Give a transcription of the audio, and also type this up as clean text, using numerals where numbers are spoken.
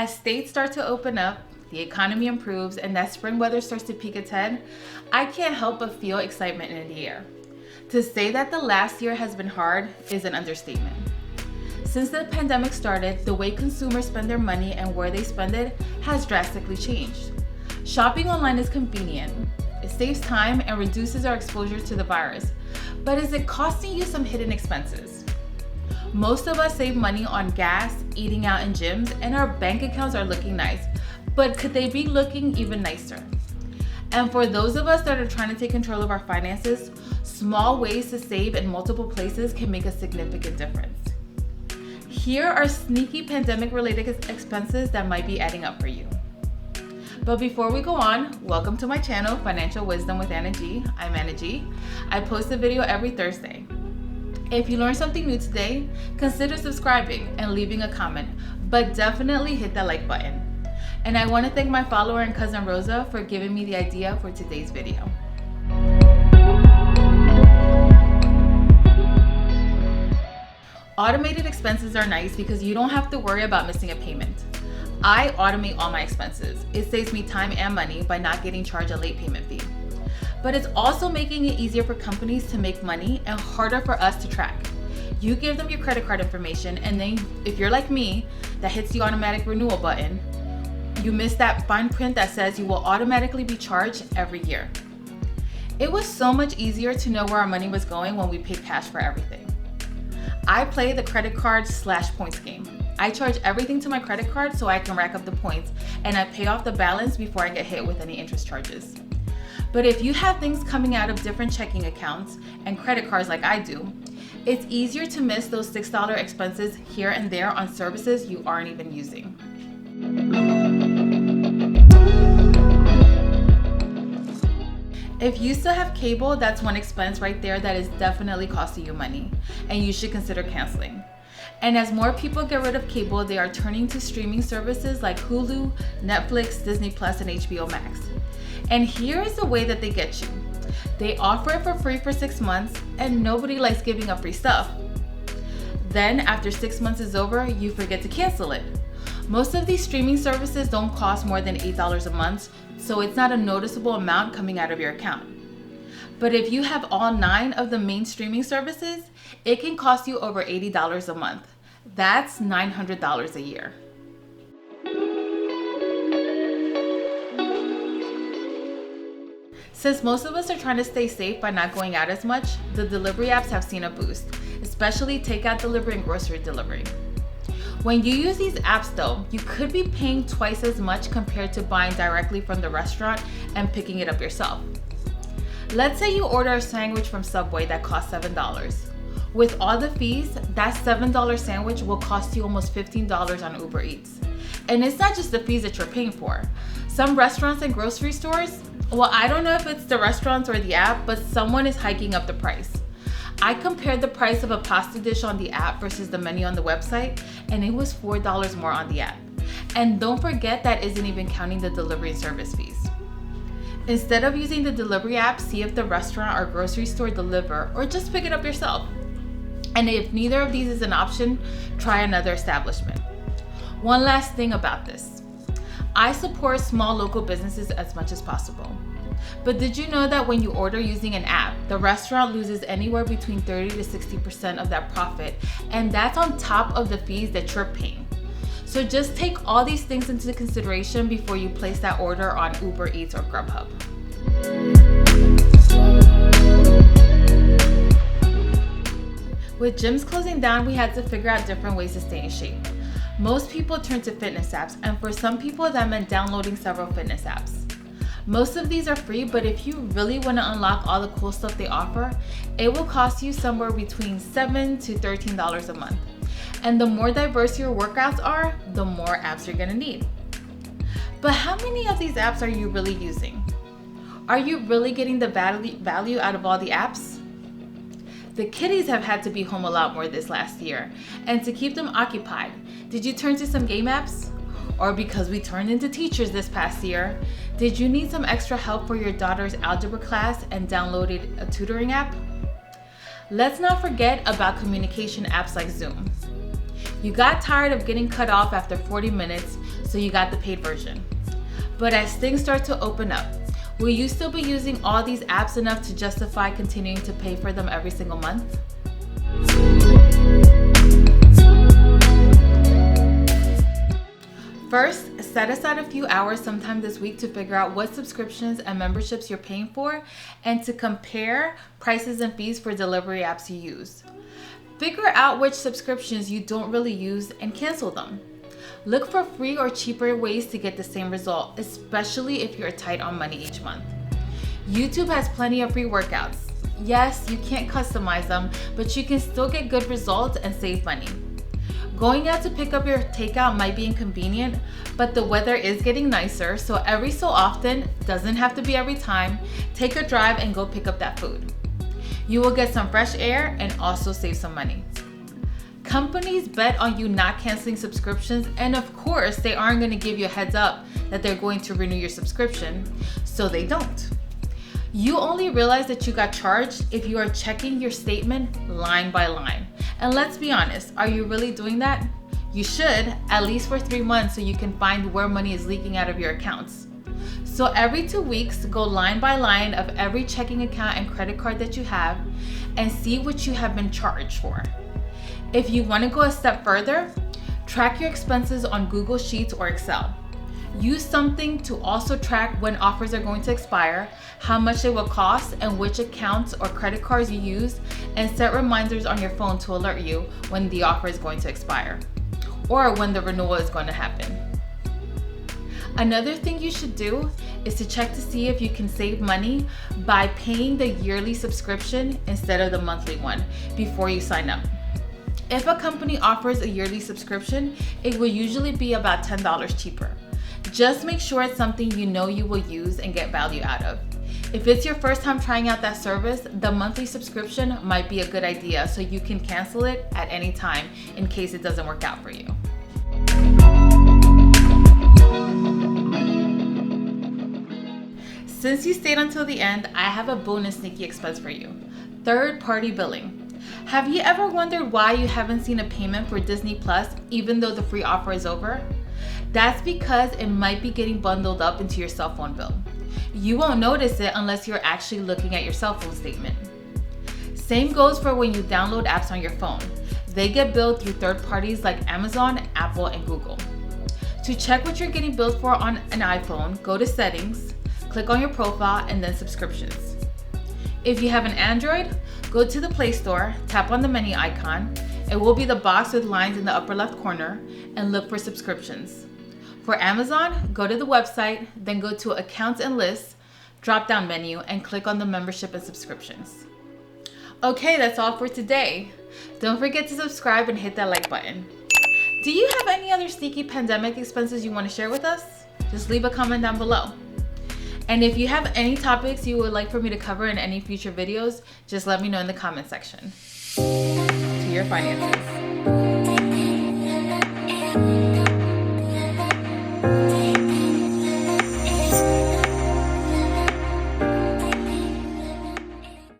As states start to open up, the economy improves, and that spring weather starts to peak its head, I can't help but feel excitement in the air. To say that the last year has been hard is an understatement. Since the pandemic started, the way consumers spend their money and where they spend it has drastically changed. Shopping online is convenient. It saves time and reduces our exposure to the virus. But is it costing you some hidden expenses? Most of us save money on gas, eating out in gyms, and our bank accounts are looking nice. But could they be looking even nicer? And for those of us that are trying to take control of our finances, small ways to save in multiple places can make a significant difference. Here are sneaky pandemic-related expenses that might be adding up for you. But before we go on, welcome to my channel, Financial Wisdom with AnaG. I'm AnaG. I post a video every Thursday. If you learned something new today, consider subscribing and leaving a comment, but definitely hit that like button. And I want to thank my follower and cousin Rosa for giving me the idea for today's video. Automated expenses are nice because you don't have to worry about missing a payment. I automate all my expenses. It saves me time and money by not getting charged a late payment fee. But it's also making it easier for companies to make money and harder for us to track. You give them your credit card information, and then if you're like me, that hits the automatic renewal button, you miss that fine print that says you will automatically be charged every year. It was so much easier to know where our money was going when we paid cash for everything. I play the credit card / points game. I charge everything to my credit card so I can rack up the points, and I pay off the balance before I get hit with any interest charges. But if you have things coming out of different checking accounts and credit cards like I do, it's easier to miss those $6 expenses here and there on services you aren't even using. If you still have cable, that's one expense right there that is definitely costing you money, and you should consider canceling. And as more people get rid of cable, they are turning to streaming services like Hulu, Netflix, Disney Plus, and HBO Max. And here is the way that they get you. They offer it for free for 6 months, and nobody likes giving up free stuff. Then after 6 months is over, you forget to cancel it. Most of these streaming services don't cost more than $8 a month, so it's not a noticeable amount coming out of your account. But if you have all 9 of the main streaming services, it can cost you over $80 a month. That's $900 a year. Since most of us are trying to stay safe by not going out as much, the delivery apps have seen a boost, especially takeout delivery and grocery delivery. When you use these apps though, you could be paying twice as much compared to buying directly from the restaurant and picking it up yourself. Let's say you order a sandwich from Subway that costs $7. With all the fees, that $7 sandwich will cost you almost $15 on Uber Eats. And it's not just the fees that you're paying for. Some restaurants and grocery stores, well, I don't know if it's the restaurants or the app, but someone is hiking up the price. I compared the price of a pasta dish on the app versus the menu on the website, and it was $4 more on the app. And don't forget that isn't even counting the delivery and service fees. Instead of using the delivery app, see if the restaurant or grocery store deliver, or just pick it up yourself. And if neither of these is an option, try another establishment. One last thing about this. I support small local businesses as much as possible. But did you know that when you order using an app, the restaurant loses anywhere between 30 to 60% of that profit, and that's on top of the fees that you're paying. So just take all these things into consideration before you place that order on Uber Eats or Grubhub. With gyms closing down, we had to figure out different ways to stay in shape. Most people turn to fitness apps, and for some people that meant downloading several fitness apps. Most of these are free, but if you really want to unlock all the cool stuff they offer, it will cost you somewhere between $7 to $13 a month. And the more diverse your workouts are, the more apps you're gonna need. But how many of these apps are you really using? Are you really getting the value out of all the apps? The kiddies have had to be home a lot more this last year, and to keep them occupied, did you turn to some game apps? Or because we turned into teachers this past year, did you need some extra help for your daughter's algebra class and downloaded a tutoring app? Let's not forget about communication apps like Zoom. You got tired of getting cut off after 40 minutes, so you got the paid version. But as things start to open up, will you still be using all these apps enough to justify continuing to pay for them every single month? First, set aside a few hours sometime this week to figure out what subscriptions and memberships you're paying for and to compare prices and fees for delivery apps you use. Figure out which subscriptions you don't really use and cancel them. Look for free or cheaper ways to get the same result, especially if you're tight on money each month. YouTube has plenty of free workouts. Yes, you can't customize them, but you can still get good results and save money. Going out to pick up your takeout might be inconvenient, but the weather is getting nicer, so every so often, doesn't have to be every time, take a drive and go pick up that food. You will get some fresh air and also save some money. Companies bet on you not canceling subscriptions, and of course, they aren't going to give you a heads up that they're going to renew your subscription, so they don't. You only realize that you got charged if you are checking your statement line by line. And let's be honest, are you really doing that? You should, at least for 3 months, so you can find where money is leaking out of your accounts. So every 2 weeks, go line by line of every checking account and credit card that you have and see what you have been charged for. If you want to go a step further, track your expenses on Google Sheets or Excel. Use something to also track when offers are going to expire, how much it will cost, and which accounts or credit cards you use, and set reminders on your phone to alert you when the offer is going to expire or when the renewal is going to happen. Another thing you should do is to check to see if you can save money by paying the yearly subscription instead of the monthly one before you sign up. If a company offers a yearly subscription, it will usually be about $10 cheaper. Just make sure it's something you know you will use and get value out of. If it's your first time trying out that service, the monthly subscription might be a good idea so you can cancel it at any time in case it doesn't work out for you. Since you stayed until the end, I have a bonus sneaky expense for you. Third-party billing. Have you ever wondered why you haven't seen a payment for Disney Plus even though the free offer is over? That's because it might be getting bundled up into your cell phone bill. You won't notice it unless you're actually looking at your cell phone statement. Same goes for when you download apps on your phone. They get billed through third parties like Amazon, Apple, and Google. To check what you're getting billed for on an iPhone, go to Settings, click on your profile, and then Subscriptions. If you have an Android, go to the Play Store, tap on the menu icon. It will be the box with lines in the upper left corner, and look for Subscriptions. For Amazon, go to the website, then go to Accounts and Lists, drop-down menu, and click on the Membership and Subscriptions. Okay, that's all for today. Don't forget to subscribe and hit that like button. Do you have any other sneaky pandemic expenses you want to share with us? Just leave a comment down below. And if you have any topics you would like for me to cover in any future videos, just let me know in the comment section. To your finances.